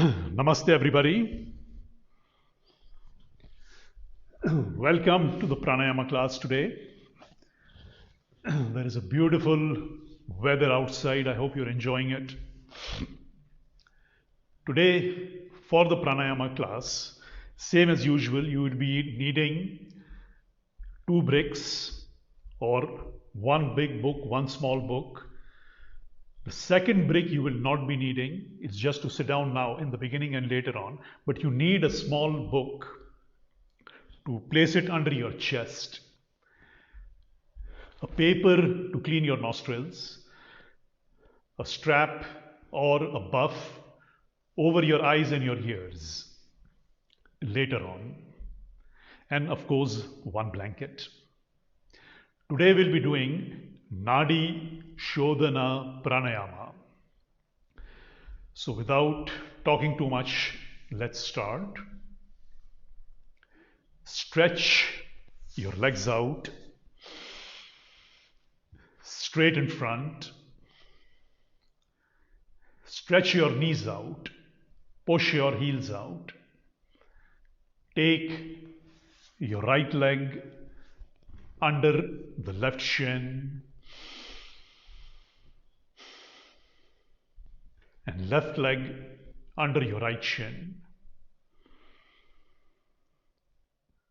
Namaste, everybody. Welcome to the Pranayama class today. There is a beautiful weather outside. I hope you're enjoying it. Today, for the Pranayama class, same as usual, you will be needing 2 bricks or 1 big book, 1 small book. The second brick you will not be needing. It's just to sit down now in the beginning and later on. But you need a small book to place it under your chest. A paper to clean your nostrils. A strap or a buff over your eyes and your ears later on. And of course, 1 blanket. Today we'll be doing Nadi Shodhana Pranayama. So without talking too much, let's start. Stretch your legs out, straight in front. Stretch your knees out, push your heels out. Take your right leg under the left shin and left leg under your right shin.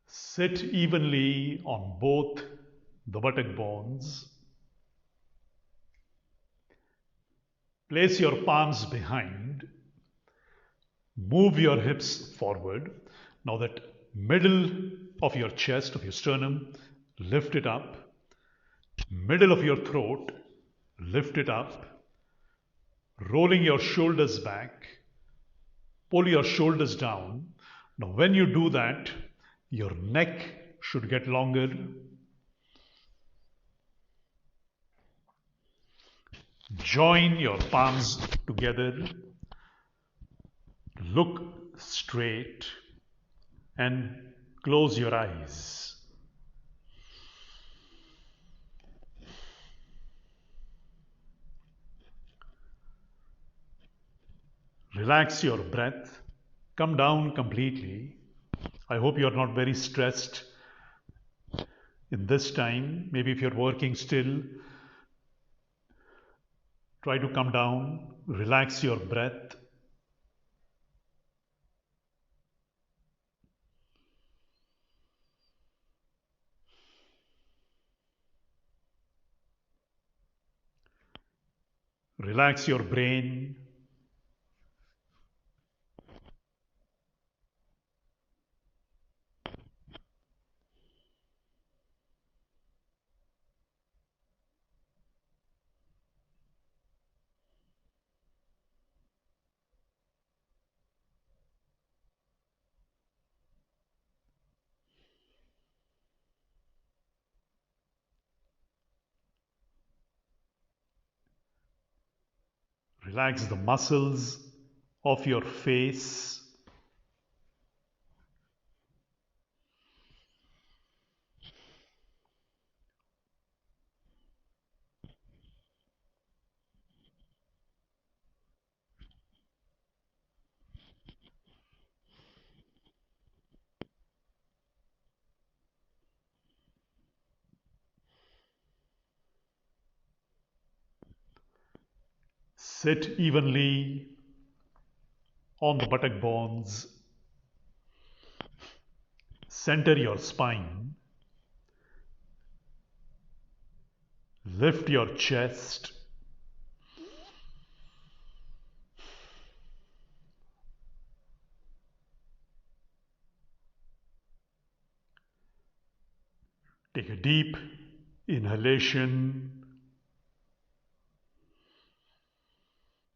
Sit evenly on both the buttock bones. Place your palms behind. Move your hips forward. Now that middle of your chest, of your sternum, lift it up. Middle of your throat, lift it up. Rolling your shoulders back. Pull your shoulders down. Now when you do that, your neck should get longer. Join your palms together. Look straight and close your eyes. Relax your breath. Come down completely. I hope you are not very stressed in this time. Maybe if you're working still, try to come down. Relax your breath. Relax your brain. Relax the muscles of your face. Sit evenly on the buttock bones. Center your spine. Lift your chest. Take a deep inhalation.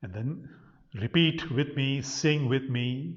And then repeat with me, sing with me.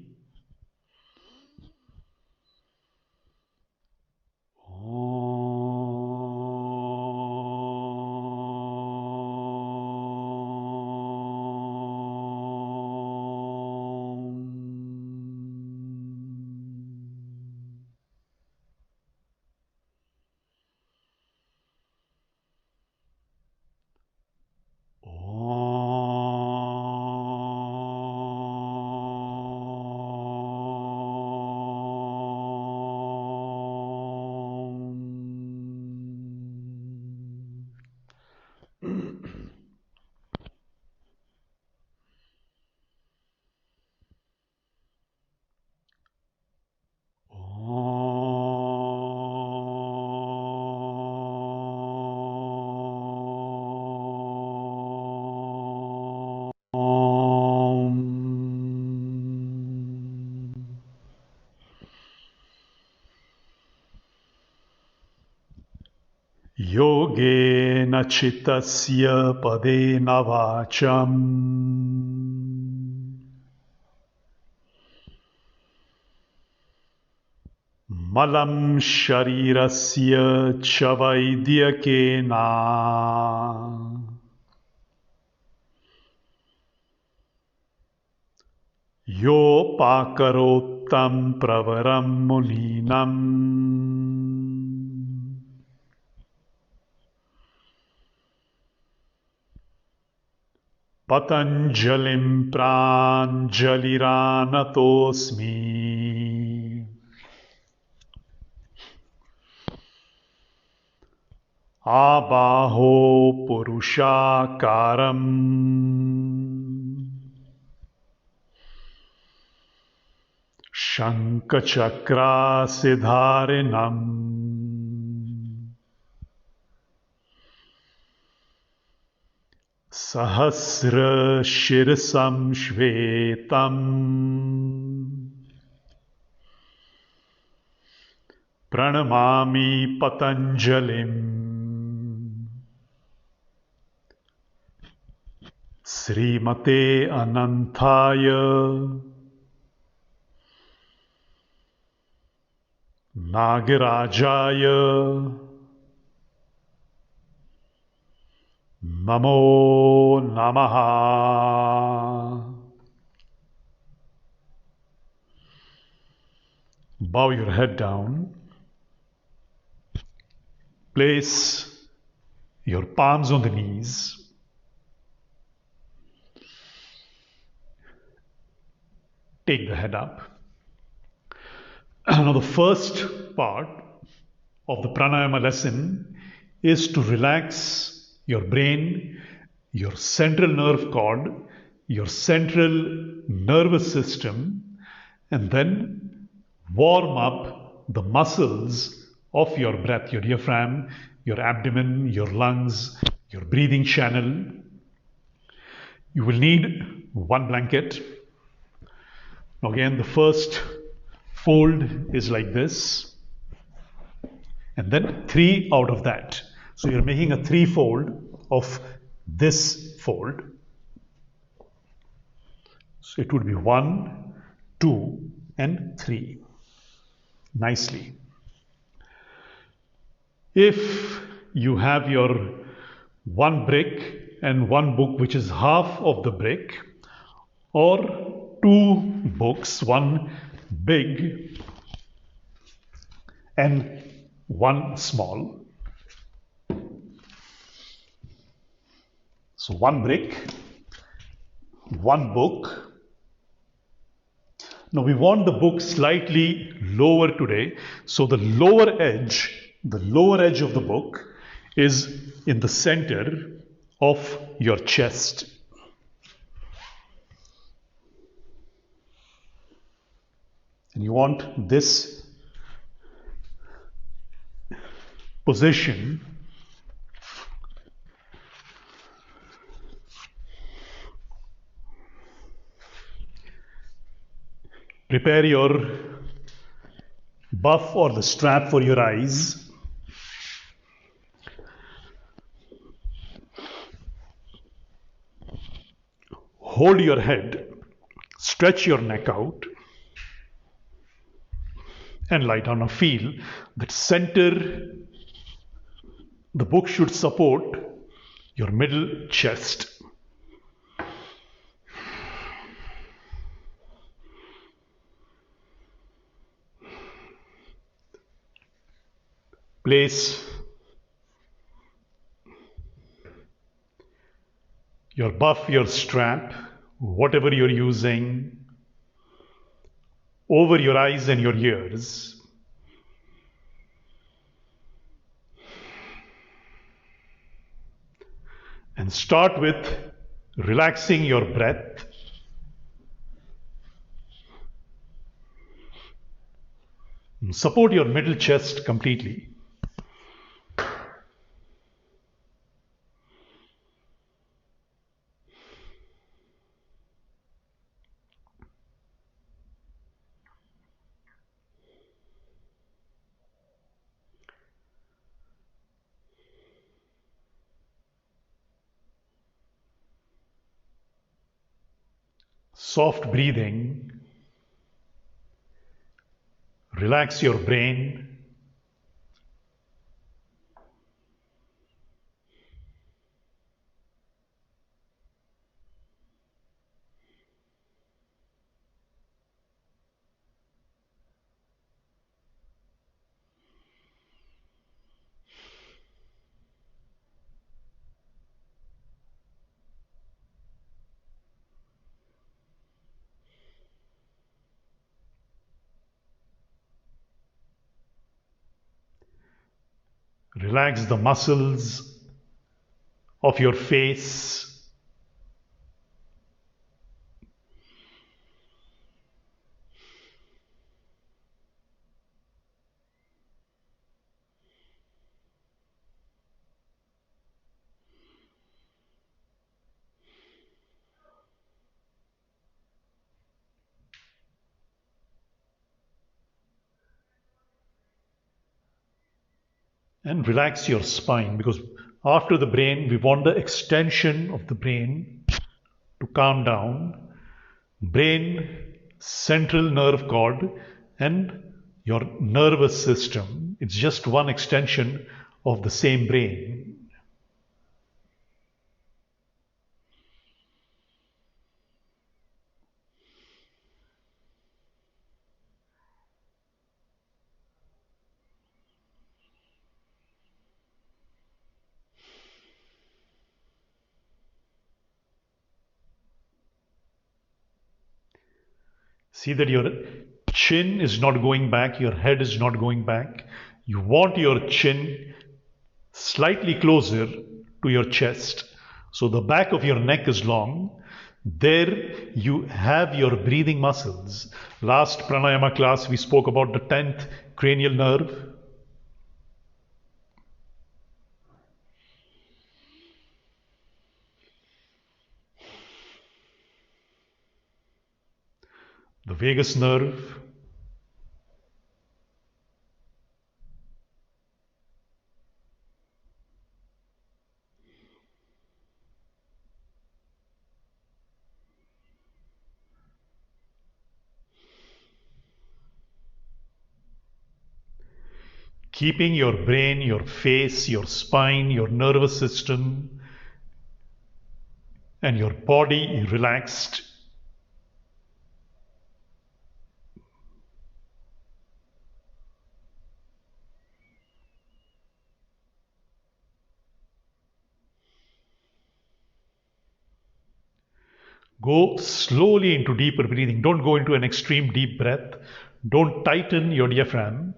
Yogena chittasya padena vacham malam sharirasya chavaidhyakena yopakarotam pravaram muninam Patanjalim pranjaliranatosmi Abaho purushakaram Shankachakra siddharinam Sahasra shirsam shvetam Pranamami Patanjalim Srimate Anantaya Nagarajaya Namo Namaha. Bow your head down. Place your palms on the knees. Take the head up. Now the first part of the pranayama lesson is to relax your brain, your central nerve cord, your central nervous system, and then warm up the muscles of your breath, your diaphragm, your abdomen, your lungs, your breathing channel. You will need one blanket. Now again, the first fold is like this, and then 3 out of that. So you're making a 3-fold of this fold. So it would be 1, 2, and 3. Nicely. If you have your 1 brick and 1 book which is half of the brick, or 2 books, 1 big and 1 small. So 1 brick, 1 book. Now we want the book slightly lower today. So the lower edge of the book is in the center of your chest. And you want this position Prepare your buff or the strap for your eyes. Hold your head, stretch your neck out, and lie down. Now feel that center, the book should support your middle chest. Place your buff, your strap, whatever you're using, over your eyes and your ears. And start with relaxing your breath. Support your middle chest completely. soft breathing, relax your brain. Relax the muscles of your face. And relax your spine, because after the brain, we want the extension of the brain to calm down. Brain, central nerve cord, and your nervous system. It's just one extension of the same brain. See that your chin is not going back, your head is not going back. You want your chin slightly closer to your chest. So the back of your neck is long. There you have your breathing muscles. Last pranayama class we spoke about the 10th cranial nerve. The vagus nerve. Keeping your brain, your face, your spine, your nervous system, and your body relaxed. Go slowly into deeper breathing. Don't go into an extreme deep breath. Don't tighten your diaphragm.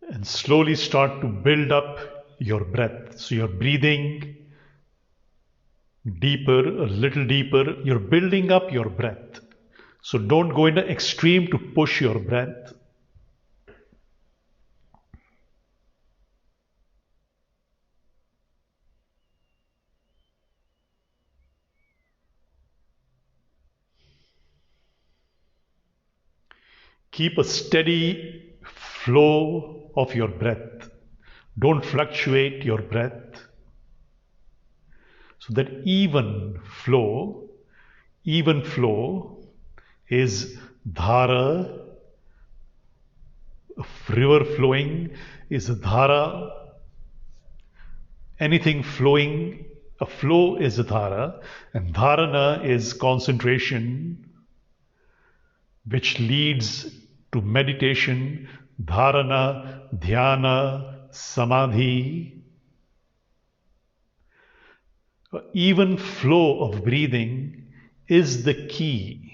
And slowly start to build up your breath. So you're breathing deeper, a little deeper. You're building up your breath. So don't go in the extreme to push your breath. Keep a steady flow of your breath. Don't fluctuate your breath. So that even flow is dhara, A river flowing is a dhara. Anything flowing, a flow is a dhara, and dharana is concentration, which leads to meditation, dharana, dhyana, samadhi. Even flow of breathing is the key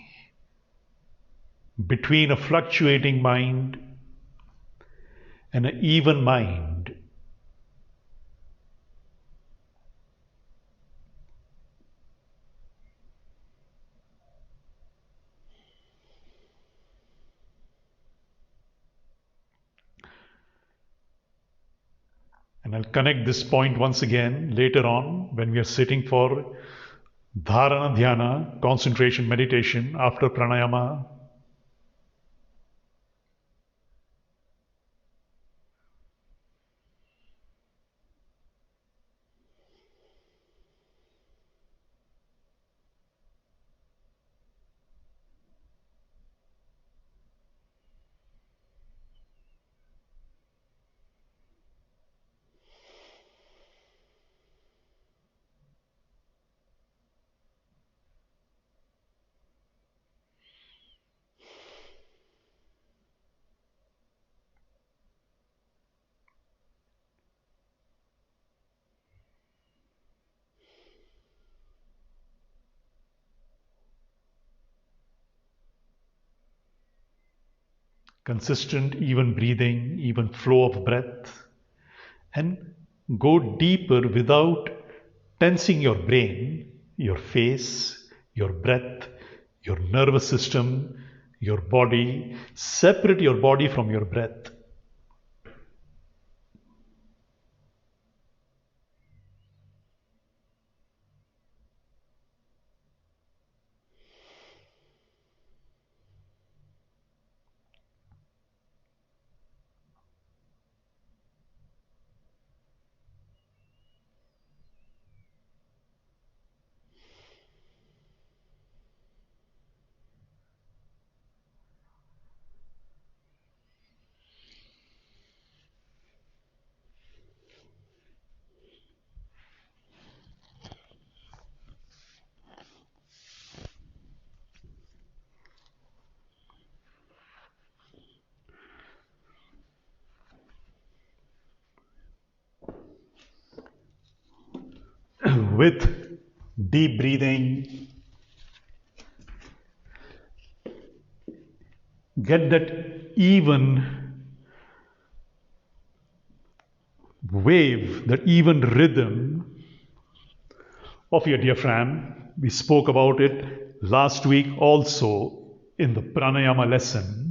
between a fluctuating mind and an even mind. And I'll connect this point once again later on when we are sitting for dharana dhyana, concentration meditation after pranayama. Consistent, even breathing, even flow of breath, and go deeper without tensing your brain, your face, your breath, your nervous system, your body. Separate your body from your breath. With deep breathing, get that even wave, that even rhythm of your diaphragm. We spoke about it last week also in the pranayama lesson.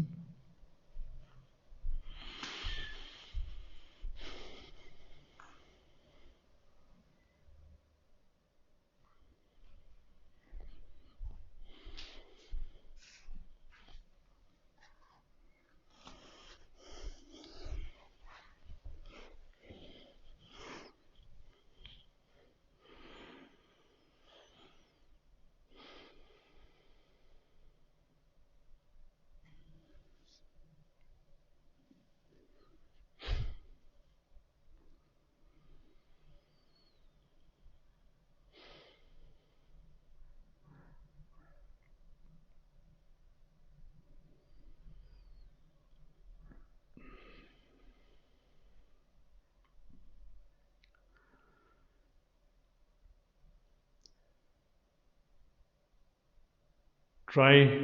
Try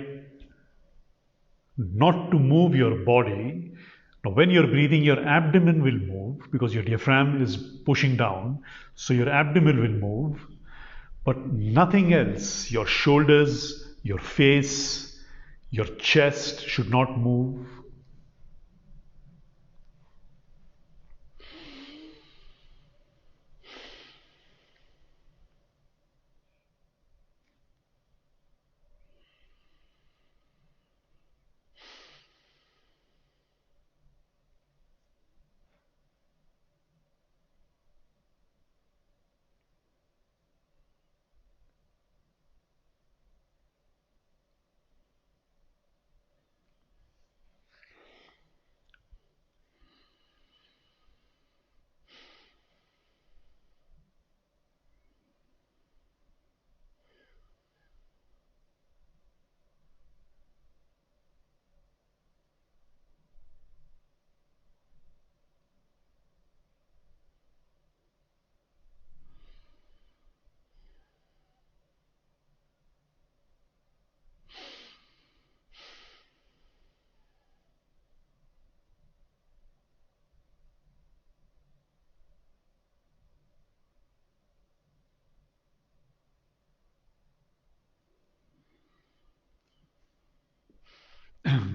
not to move your body. Now, when you're breathing, your abdomen will move because your diaphragm is pushing down. So your abdomen will move, but nothing else. Your shoulders, your face, your chest should not move.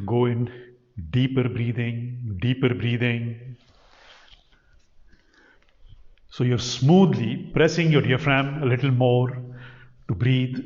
Go in deeper breathing, deeper breathing. So you're smoothly pressing your diaphragm a little more to breathe.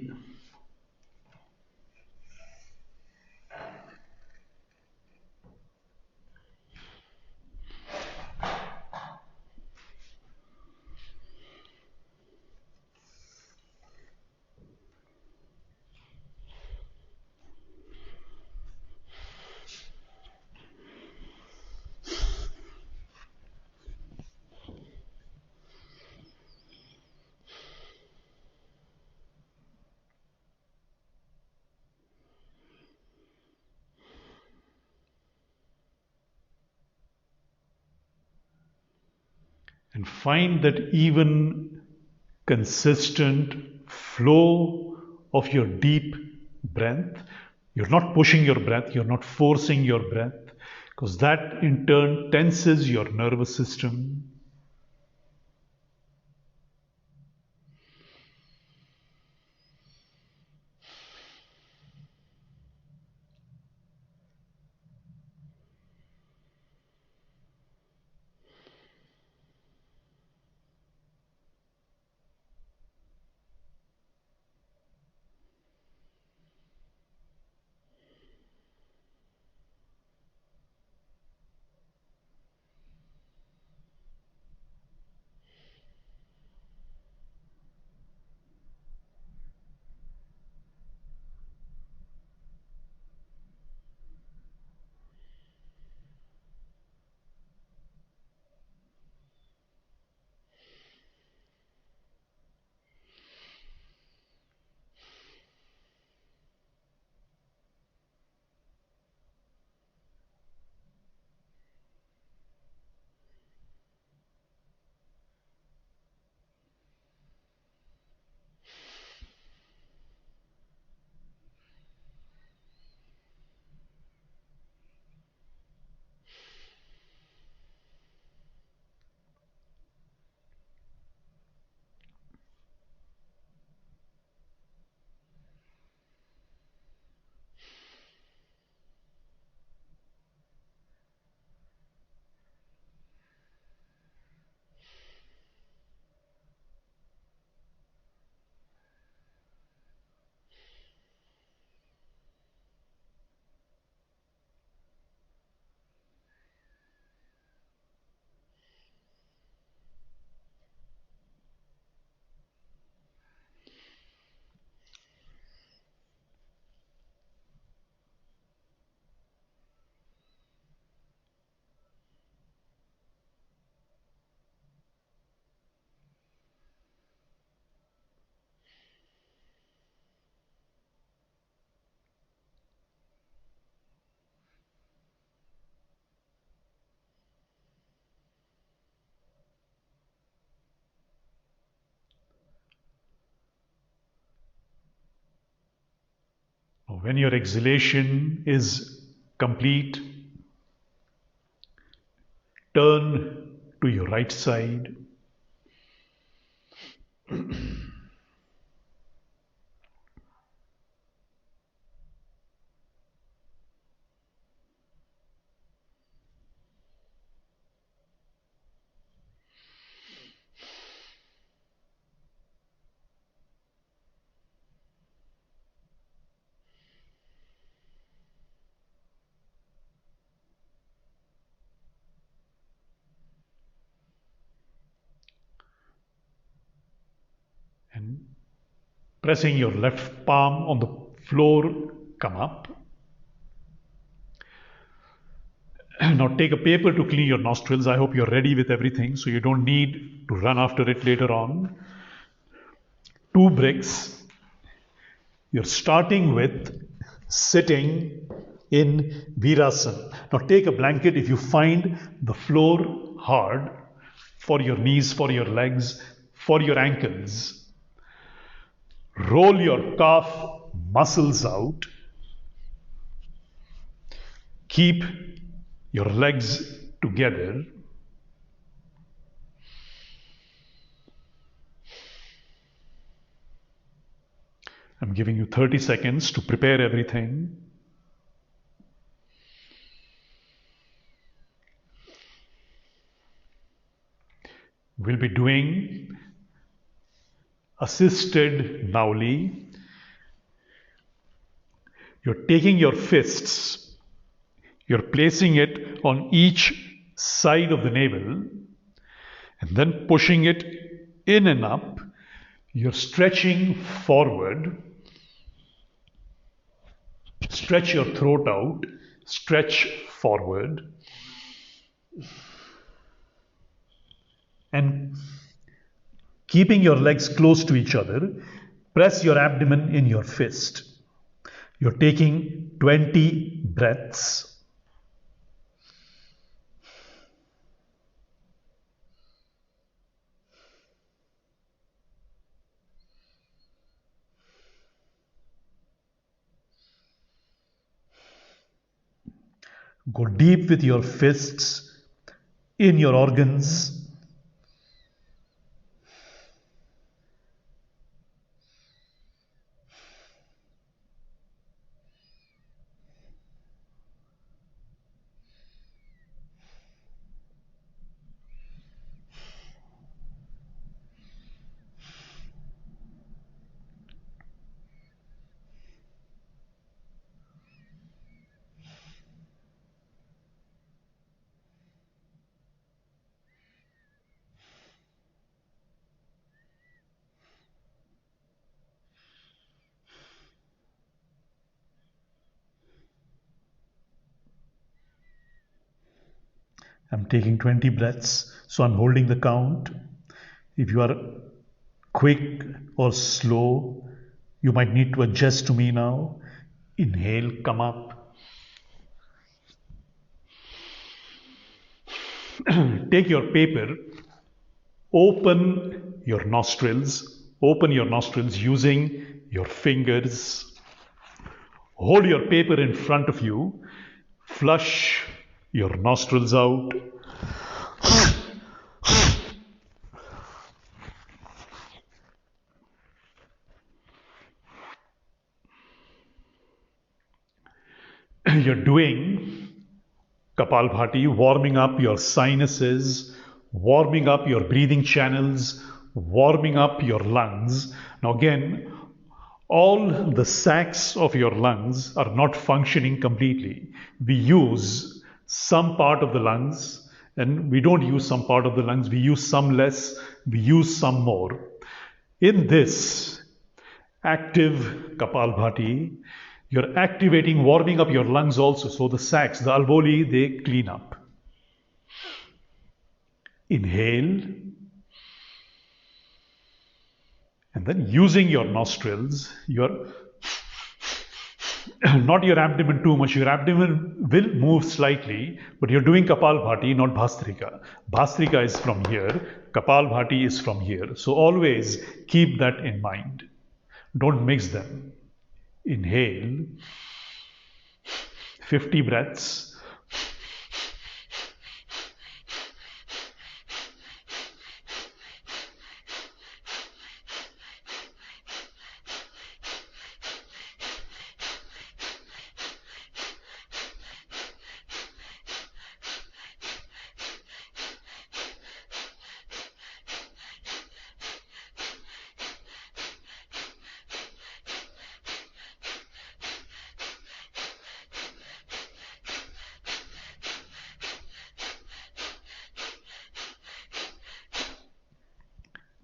And find that even consistent flow of your deep breath. You're not pushing your breath, you're not forcing your breath, because that in turn tenses your nervous system. When your exhalation is complete, turn to your right side. And pressing your left palm on the floor, come up. Now take a paper to clean your nostrils. I hope you're ready with everything, so you don't need to run after it later on. 2 bricks. You're starting with sitting in Virasana. Now take a blanket if you find the floor hard for your knees, for your legs, for your ankles. Roll your calf muscles out. Keep your legs together. I'm giving you 30 seconds to prepare everything. We'll be doing assisted Nauli. You're taking your fists, you're placing it on each side of the navel, and then pushing it in and up. You're stretching forward. Stretch your throat out. Stretch forward. And keeping your legs close to each other, press your abdomen in your fist. You're taking 20 breaths. Go deep with your fists in your organs. I'm taking 20 breaths, so I'm holding the count. If you are quick or slow, you might need to adjust to me now. Inhale, come up. Take your paper, open your nostrils using your fingers. Hold your paper in front of you, flush your nostrils out. You're doing Kapalbhati, warming up your sinuses, warming up your breathing channels, warming up your lungs. Now again, all the sacs of your lungs are not functioning completely. We use some part of the lungs and we don't use some part of the lungs. We use some less, we use some more. In this active Kapalbhati, you're activating, warming up your lungs also. So the sacs, the alveoli, they clean up. Inhale. And then using your nostrils, not your abdomen too much. Your abdomen will move slightly, but you're doing Kapalbhati, not Bhastrika. Bhastrika is from here. Kapalbhati is from here. So always keep that in mind. Don't mix them. Inhale, 50 breaths.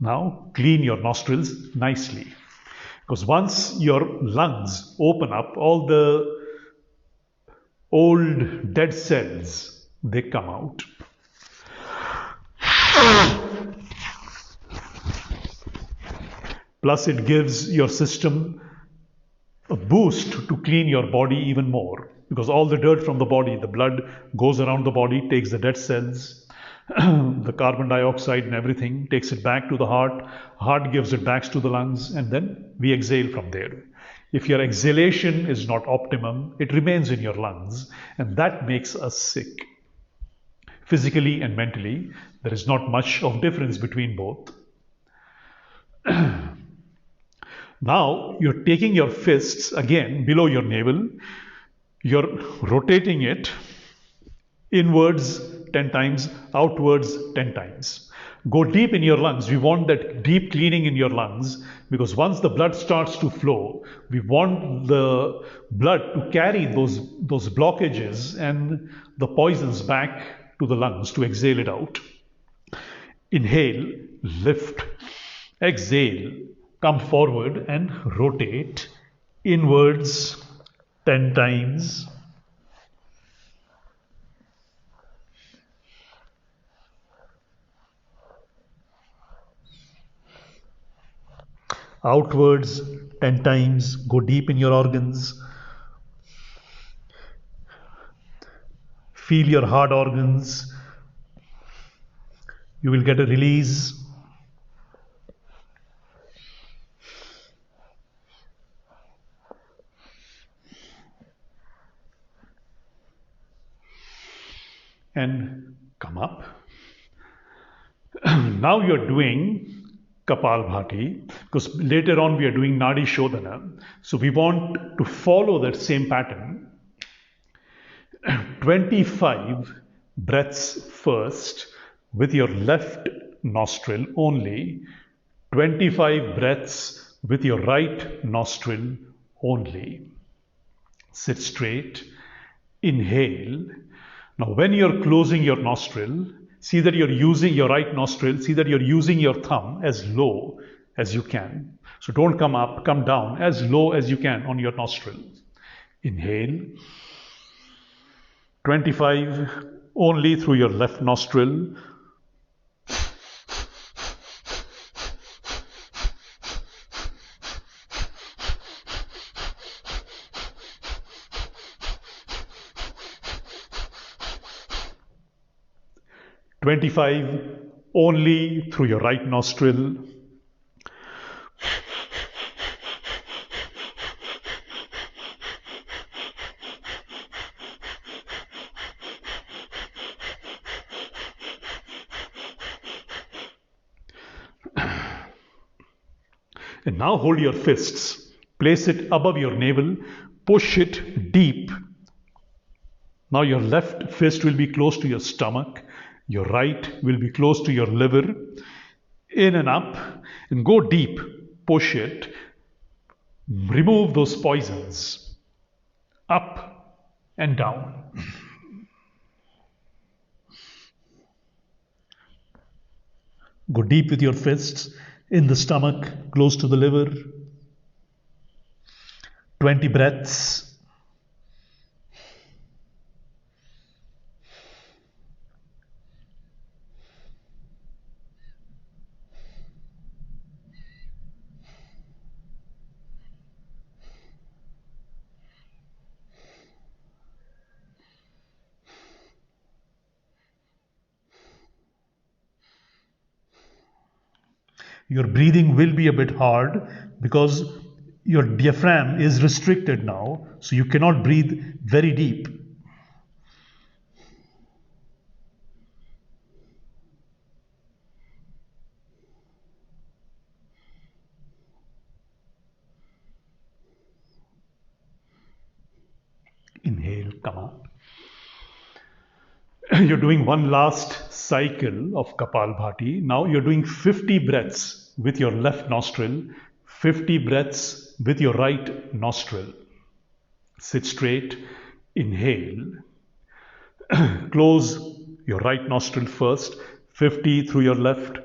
Now clean your nostrils nicely, because once your lungs open up, all the old dead cells, they come out. Plus it gives your system a boost to clean your body even more, because all the dirt from the body, the blood goes around the body, takes the dead cells, the carbon dioxide and everything, takes it back to the heart gives it back to the lungs, and then we exhale from there. If your exhalation is not optimum, it remains in your lungs, and that makes us sick. Physically and mentally, there is not much of difference between both. Now, you're taking your fists again below your navel, you're rotating it inwards 10 times, outwards 10 times. Go deep in your lungs. We want that deep cleaning in your lungs, because once the blood starts to flow, we want the blood to carry those blockages and the poisons back to the lungs to exhale it out. Inhale, lift. Exhale, come forward and rotate inwards 10 times. Outwards 10 times. Go deep in your organs. Feel your heart organs. You will get a release. And come up. Now you're doing Kapalbhati, because later on we are doing Nadi Shodhana. So we want to follow that same pattern. 25 breaths first with your left nostril only. 25 breaths with your right nostril only. Sit straight. Inhale. Now when you're closing your nostril, see that you're using your right nostril, see that you're using your thumb as low as you can. So don't come up, come down, as low as you can on your nostril. Inhale. 25 only through your left nostril. "25 only through your right nostril." And now hold your fists. Place it above your navel. Push it deep. Now your left fist will be close to your stomach. Your right will be close to your liver. In and up. And go deep. Push it. Remove those poisons. Up and down. Go deep with your fists. In the stomach, close to the liver. 20 breaths. Your breathing will be a bit hard because your diaphragm is restricted now, so you cannot breathe very deep. Inhale, come up. You're doing one last cycle of Kapalbhati. Now you're doing 50 breaths with your left nostril, 50 breaths with your right nostril. Sit straight, inhale. Close your right nostril first, 50 through your left.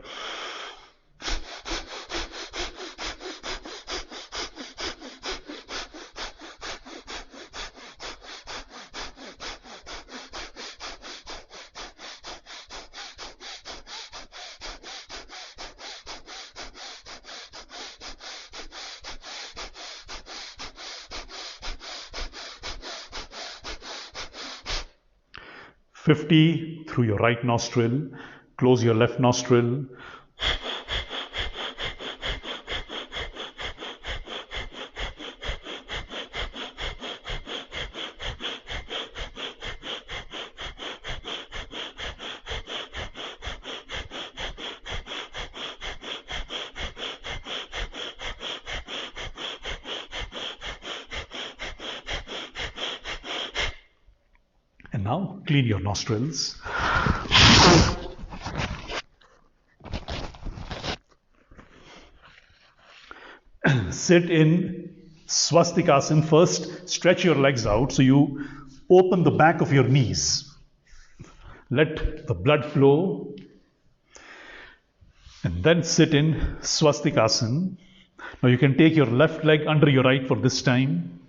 "50 through your right nostril." Close your left nostril. And now clean your nostrils. Sit in swastikasana. First, stretch your legs out so you open the back of your knees. Let the blood flow. And then sit in swastikasana. Now you can take your left leg under your right for this time.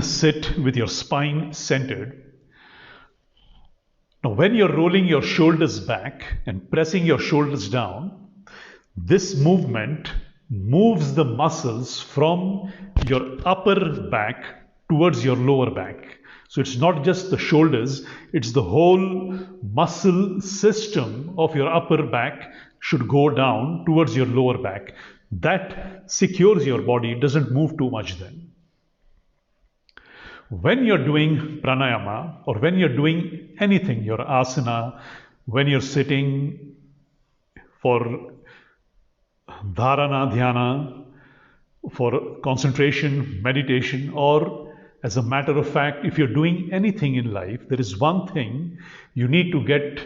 Sit with your spine centered. Now when you're rolling your shoulders back and pressing your shoulders down, this movement moves the muscles from your upper back towards your lower back. So it's not just the shoulders, it's the whole muscle system of your upper back should go down towards your lower back. That secures your body, it doesn't move too much then. When you're doing pranayama or when you're doing anything, your asana, when you're sitting for dharana, dhyana, for concentration, meditation, or as a matter of fact, if you're doing anything in life, there is one thing you need to get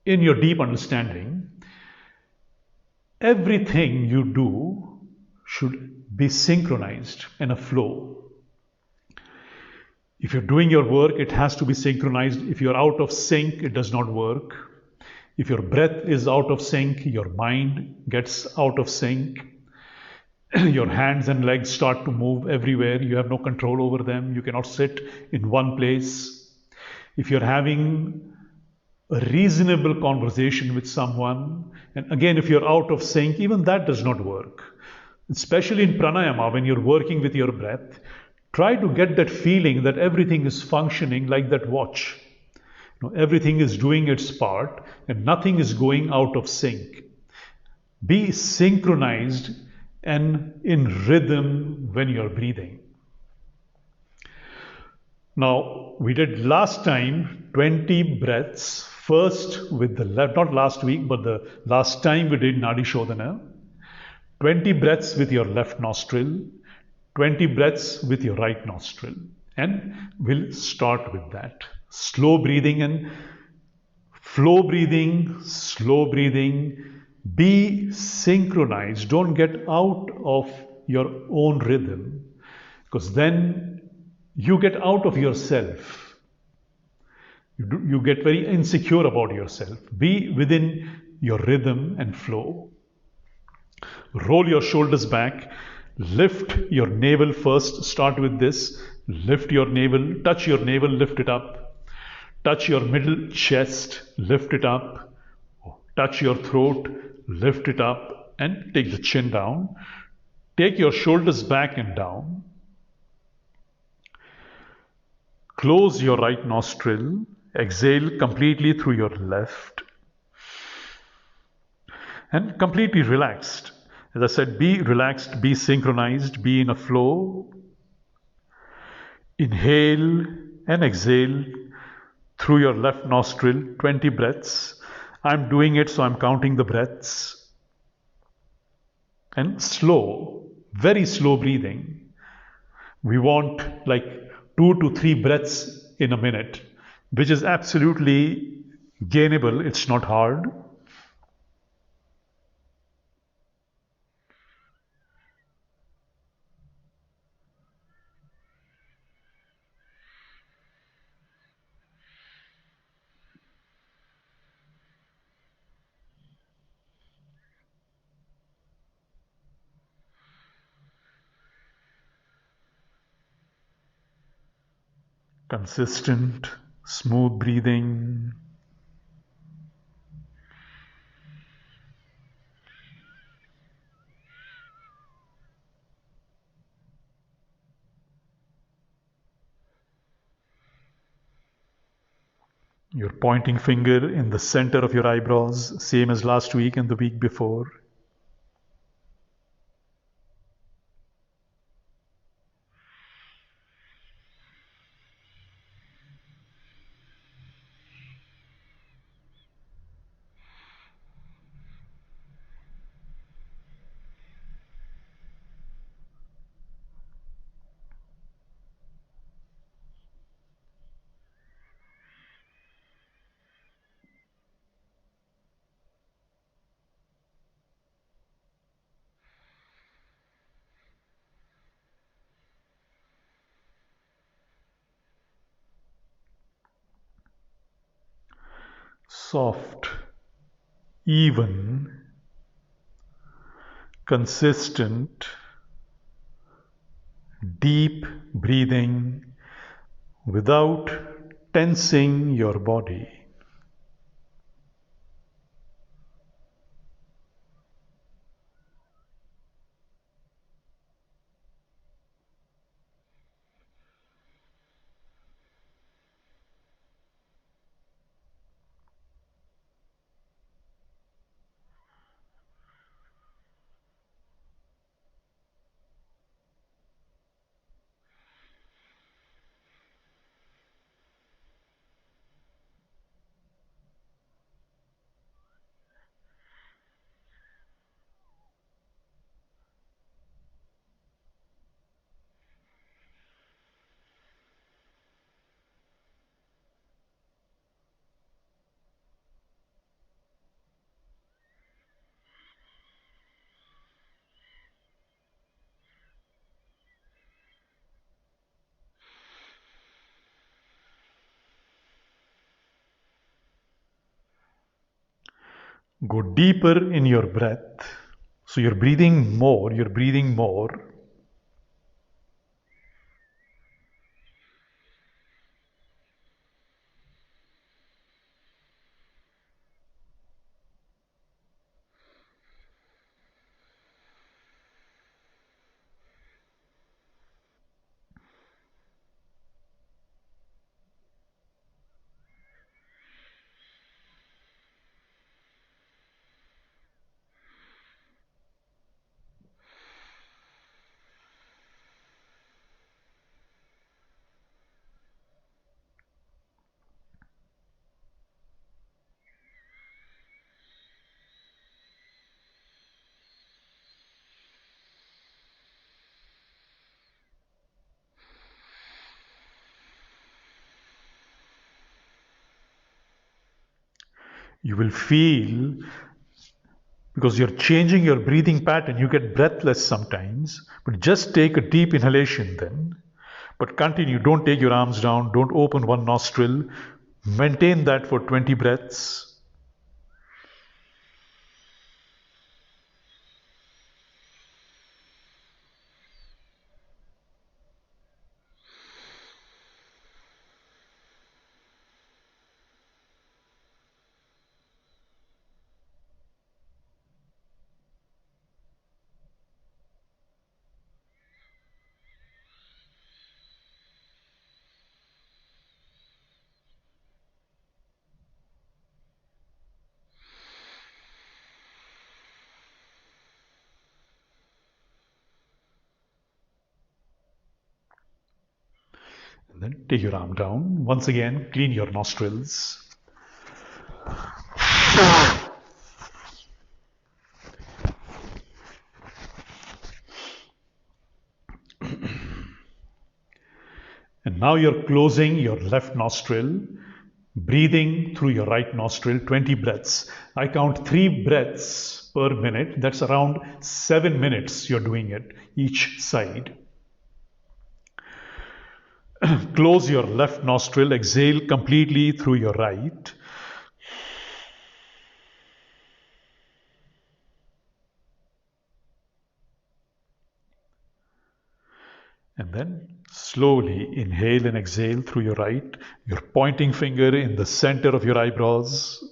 in your deep understanding. Everything you do should be synchronized in a flow. If you're doing your work, it has to be synchronized. If you're out of sync, it does not work. If your breath is out of sync, your mind gets out of sync. Your hands and legs start to move everywhere. You have no control over them. You cannot sit in one place. If you're having a reasonable conversation with someone, and again, if you're out of sync, even that does not work. Especially in pranayama, when you're working with your breath, try to get that feeling that everything is functioning like that watch. Everything is doing its part and nothing is going out of sync. Be synchronized and in rhythm when you're breathing. Now, we did last time 20 breaths, first with the left, not last week, but the last time we did Nadi Shodhana. 20 breaths with your left nostril, 20 breaths with your right nostril. And we'll start with that. Slow breathing and flow breathing, slow breathing. Be synchronized. Don't get out of your own rhythm, because then you get out of yourself. You get very insecure about yourself. Be within your rhythm and flow. Roll your shoulders back. Lift your navel first. Start with this. Lift your navel. Touch your navel. Lift it up. Touch your middle chest. Lift it up. Touch your throat. Lift it up. And take the chin down. Take your shoulders back and down. Close your right nostril. Exhale completely through your left. And completely relaxed. As I said, be relaxed, be synchronized, be in a flow. Inhale and exhale through your left nostril, 20 breaths. I'm doing it, so I'm counting the breaths. And slow, very slow breathing. We want like 2 to 3 breaths in a minute, which is absolutely gainable. It's not hard. Consistent, smooth breathing. Your pointing finger in the center of your eyebrows, same as last week and the week before. soft, even, consistent, deep breathing without tensing your body. Go deeper in your breath. So you're breathing more, you're breathing more. You will feel, because you're changing your breathing pattern, you get breathless sometimes, but just take a deep inhalation then. But continue, don't take your arms down, don't open one nostril. Maintain that for 20 breaths. And then take your arm down. Once again, clean your nostrils. And now you're closing your left nostril, breathing through your right nostril, 20 breaths. I count 3 breaths per minute. That's around 7 minutes you're doing it, each side. Close your left nostril, exhale completely through your right. And then slowly inhale and exhale through your right, your pointing finger in the center of your eyebrows.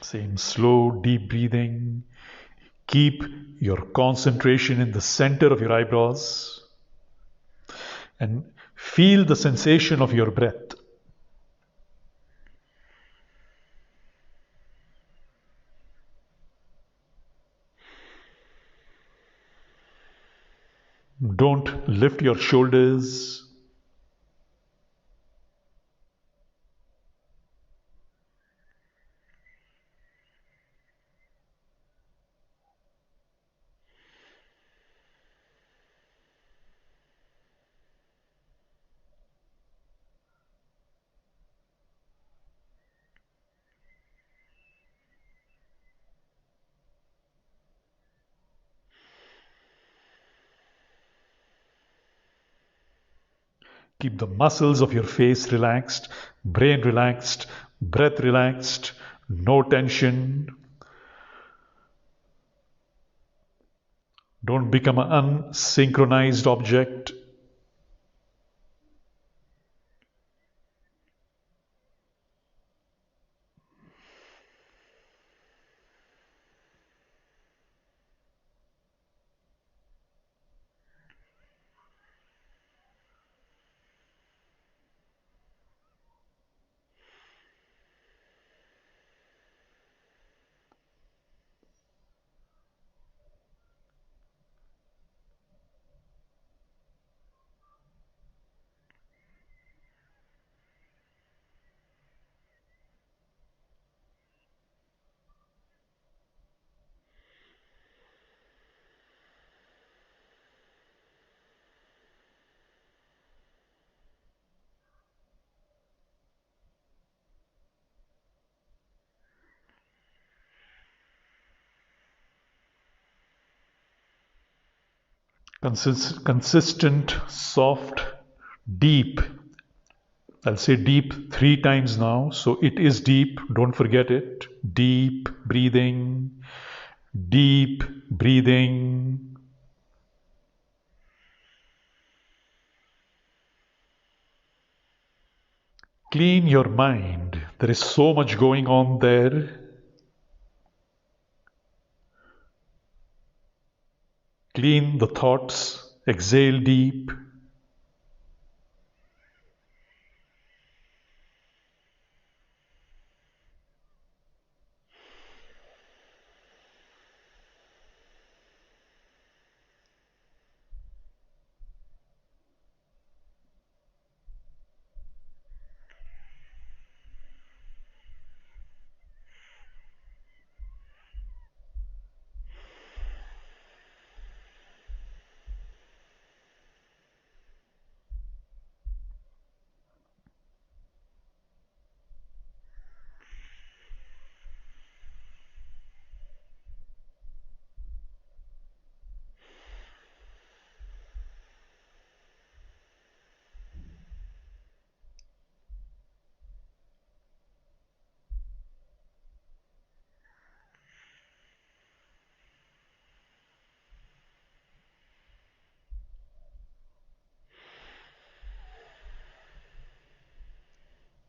Same slow, deep breathing. Keep your concentration in the center of your eyebrows and feel the sensation of your breath. Don't lift your shoulders. Keep the muscles of your face relaxed, brain relaxed, breath relaxed, no tension. Don't become an unsynchronized object. Consistent, soft, deep. I'll say deep 3 times now. So it is deep. Don't forget it. Deep breathing. Deep breathing. Clean your mind. There is so much going on there. Clean the thoughts. Exhale deep.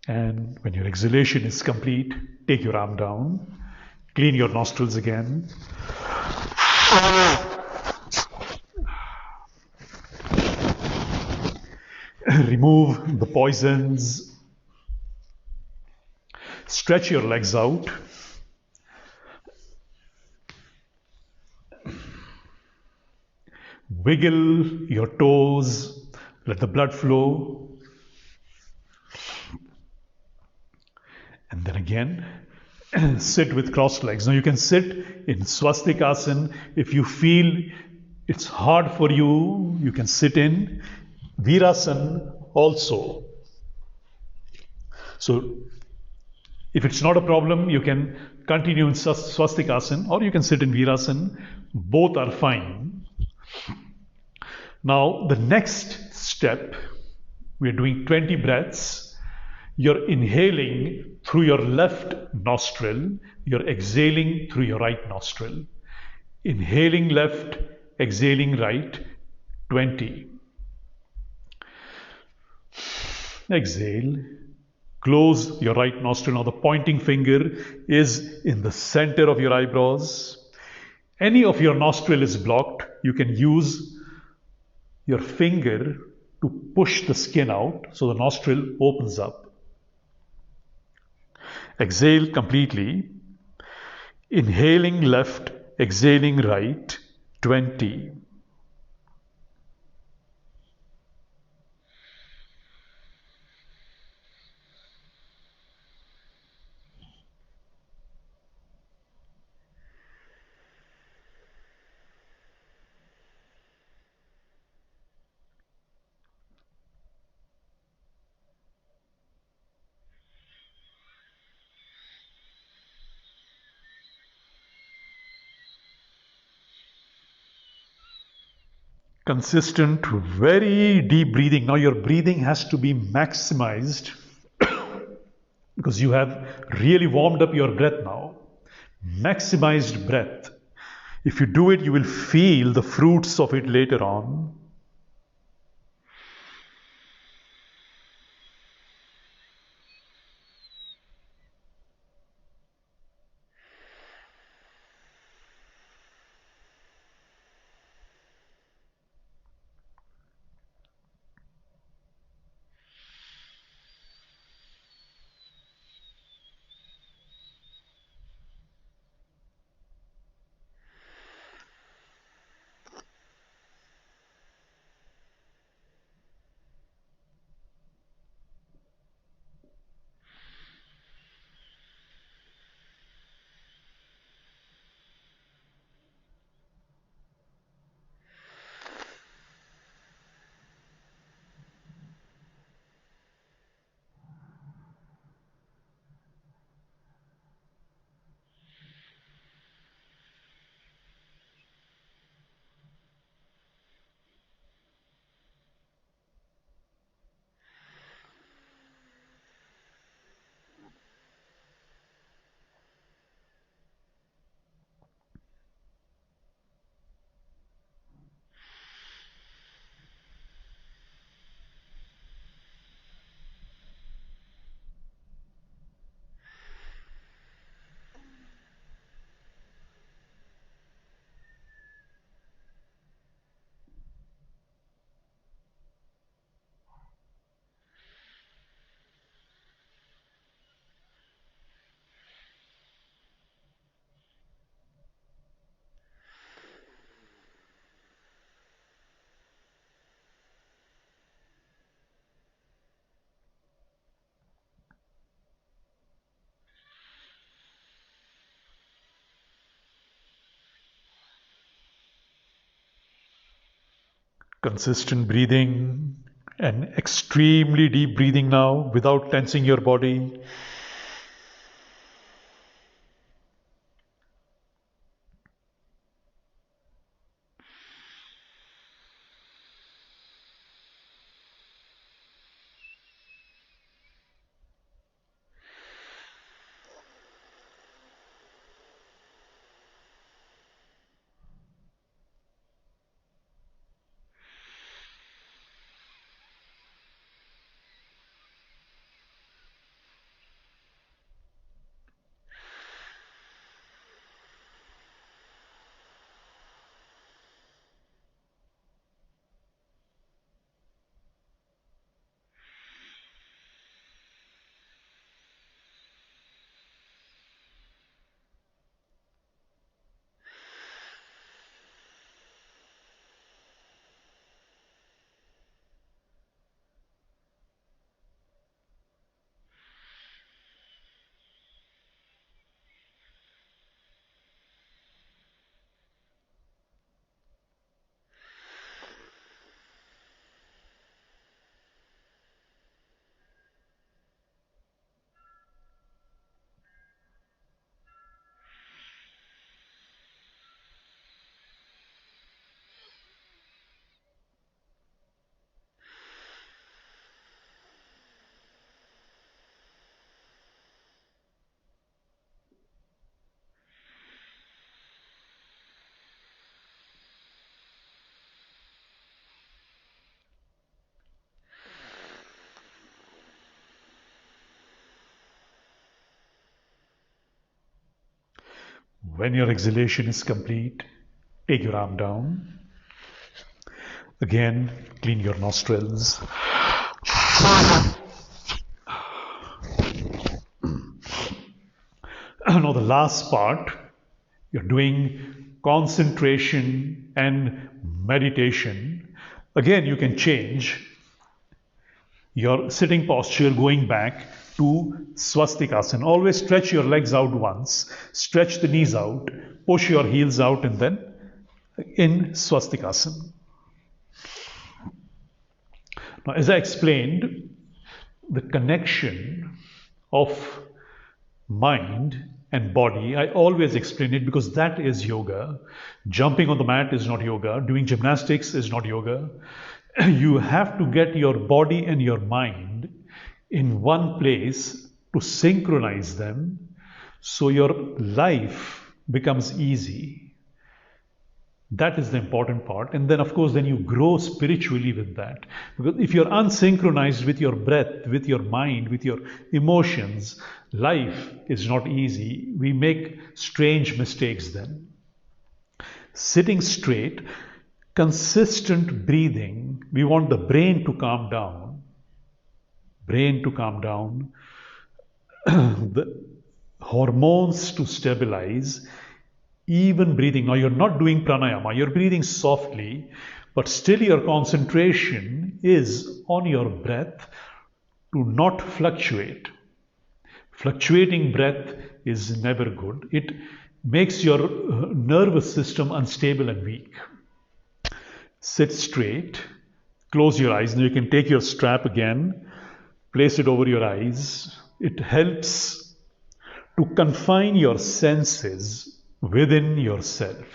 And when your exhalation is complete, take your arm down, clean your nostrils again. Remove the poisons. Stretch your legs out. Wiggle your toes. Let the blood flow. And then again, sit with crossed legs. Now you can sit in swastikasana. If you feel it's hard for you, you can sit in virasana also. So if it's not a problem, you can continue in swastikasana or you can sit in virasana. Both are fine. Now the next step, we are doing 20 breaths. You're inhaling through your left nostril, you're exhaling through your right nostril. Inhaling left, exhaling right, 20. Exhale, Close your right nostril. Now the pointing finger is in the center of your eyebrows. Any of your nostril is blocked, you can use your finger to push the skin out so the nostril opens up. Exhale completely. Inhaling left, exhaling right, 20. Consistent, very deep breathing. Now your breathing has to be maximized because you have really warmed up your breath now. Maximized breath. If you do it, you will feel the fruits of it later on. Consistent breathing and extremely deep breathing now without tensing your body. When your exhalation is complete, take your arm down. Again, clean your nostrils. Now the last part, you're doing concentration and meditation. Again, you can change your sitting posture going back to swastikasana. Always stretch your legs out once, stretch the knees out, push your heels out, and then in swastikasana. Now, as I explained, the connection of mind and body, I always explain it because that is yoga. Jumping on the mat is not yoga. Doing gymnastics is not yoga. You have to get your body and your mind in one place to synchronize them so your life becomes easy. That is the important part. And then, of course, then you grow spiritually with that. Because if you're unsynchronized with your breath, with your mind, with your emotions, life is not easy. We make strange mistakes then. Sitting straight, consistent breathing, we want the brain to calm down. Brain to calm down. The hormones to stabilize. Even breathing. Now you're not doing pranayama, you're breathing softly, but still your concentration is on your breath to not fluctuate. Fluctuating breath is never good. It makes your nervous system unstable and weak. Sit straight, close your eyes. Now you can take your strap again, place it over your eyes. It helps to confine your senses within yourself.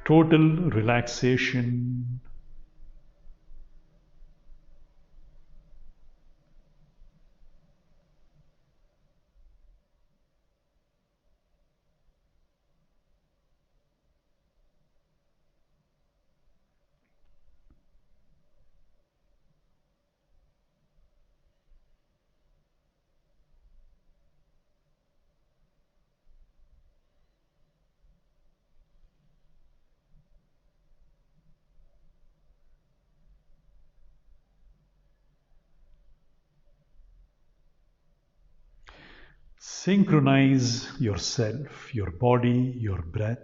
Total relaxation. Synchronize yourself, your body, your breath.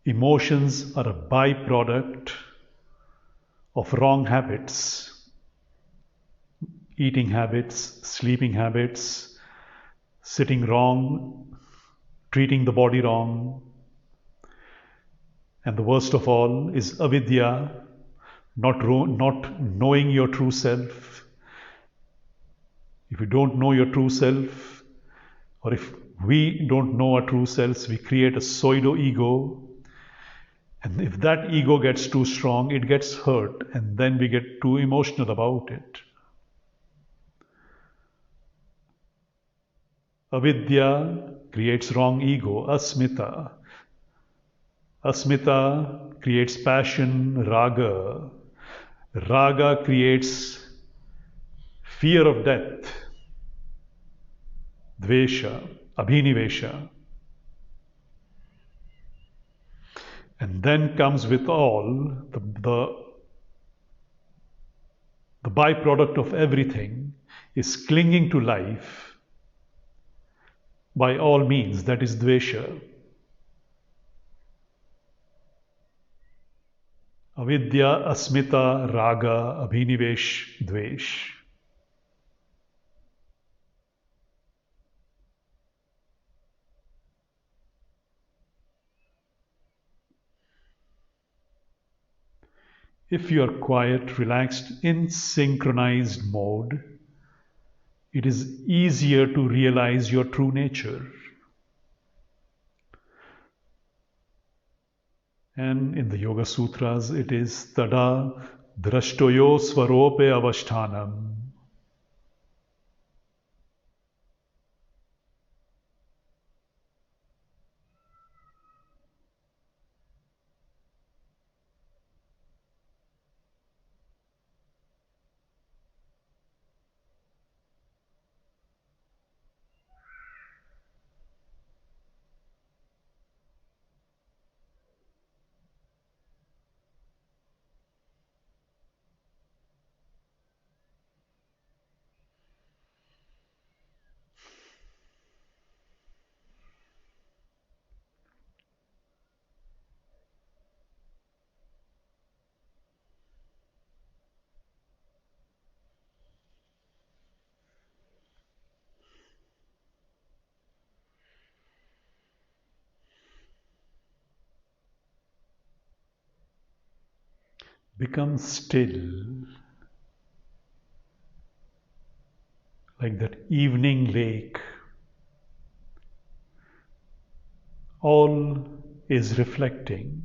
Emotions are a byproduct of wrong habits, eating habits, sleeping habits, sitting wrong, treating the body wrong. And the worst of all is avidya, not knowing your true self. If you don't know your true self, or if we don't know our true selves, we create a pseudo-ego. And if that ego gets too strong, it gets hurt, and then we get too emotional about it. Avidya creates wrong ego, asmita. Asmita creates passion, raga. Raga creates fear of death, dvesha, abhinivesha. And then comes with all the byproduct of everything is clinging to life by all means, that is dvesha. Avidya, asmita, raga, abhinivesh, dvesh. If you are quiet, relaxed, in synchronized mode, it is easier to realize your true nature. And in the Yoga Sutras, it is tada drashtoyo svarope avashthanam. Become still, like that evening lake. All is reflecting,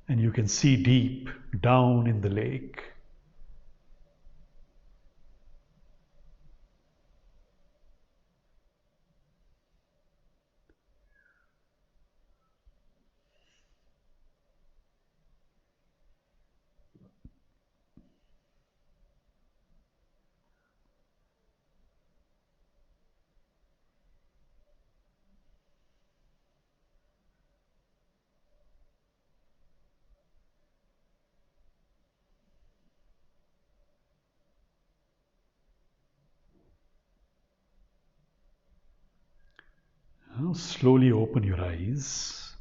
and you can see deep down in the lake. Now slowly open your eyes.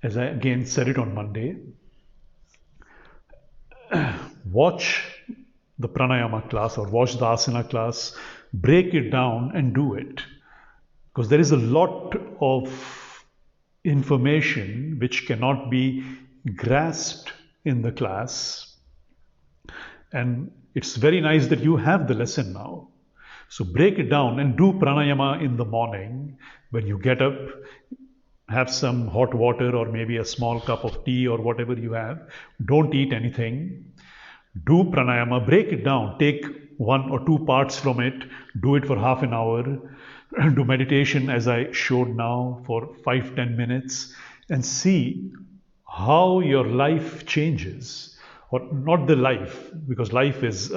As I again said it on Monday, watch the pranayama class or watch the asana class, break it down and do it. Because there is a lot of information which cannot be grasped in the class. And it's very nice that you have the lesson now. So break it down and do pranayama in the morning when you get up. Have some hot water or maybe a small cup of tea or whatever you have. Don't eat anything. Do pranayama, break it down. Take one or two parts from it. Do it for half an hour. Do meditation as I showed now for 5-10 minutes and see how your life changes. Or not the life, because life is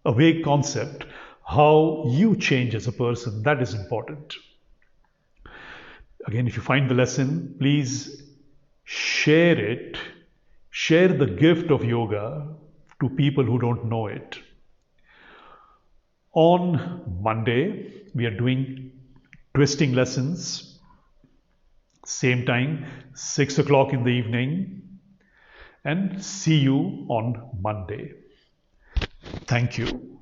a vague concept. How you change as a person, that is important. Again, if you find the lesson, please share it. Share the gift of yoga to people who don't know it. On Monday, we are doing twisting lessons. Same time, 6 o'clock in the evening. And see you on Monday. Thank you.